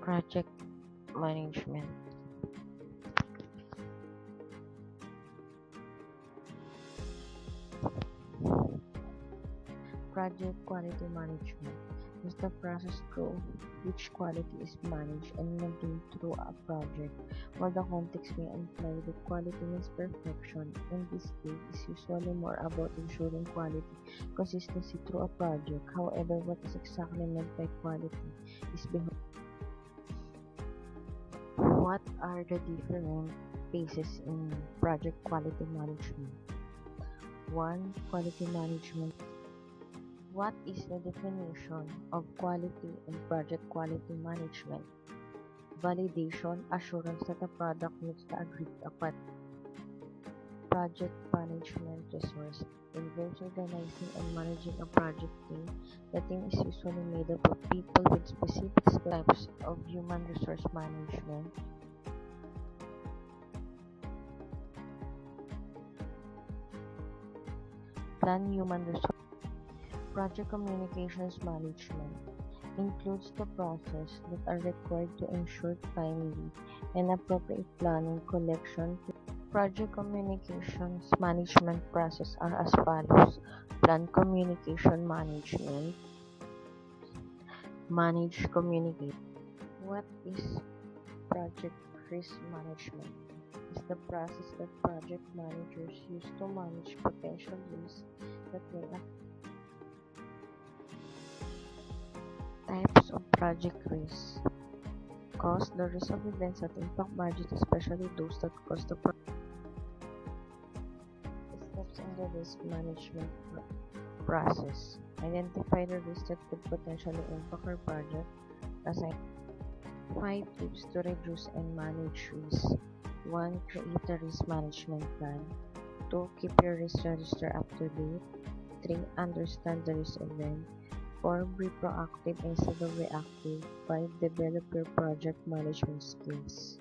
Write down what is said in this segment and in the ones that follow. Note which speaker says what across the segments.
Speaker 1: Project management. Project quality management is the process through which quality is managed and maintained through a project. While the context may imply that quality means perfection, in this case is usually more about ensuring quality consistency through a project. However, what is exactly meant by quality is behind. What are the different phases in project quality management? 1. Quality management. What is the definition of quality in project quality management? Validation, assurance that a product meets the agreed upon. Project management resource involves organizing and managing a project team. The team is usually made up of people with specific types of human resource management. Plan human resource. Project communications management includes the process that are required to ensure timely and appropriate planning collection. Project communications management process are as follows. Plan communication management. Manage communicate. What is project risk management? Is the process that project managers use to manage potential risks that may affect. Types of project risk. Cost, the risk of events that impact budget, especially those that cause the project. Steps in the risk management process. Identify the risks that could potentially impact our project. Assign 5 tips to reduce and manage risk. 1. Create a risk management plan. 2. Keep your risk register up to date. 3. Understand the risk event. 4. Be proactive instead of reactive. 5. Develop your project management skills.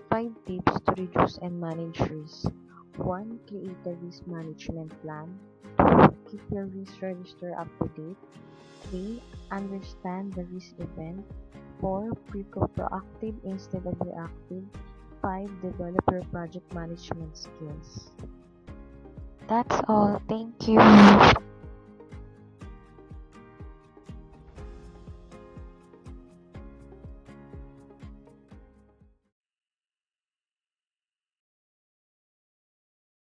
Speaker 1: 5 tips to reduce and manage risk. 1. Create a risk management plan. 2. Keep your risk register up to date. 3. Understand the risk event. 4. Be proactive instead of reactive. 5. Develop your project management skills. That's all. Thank you.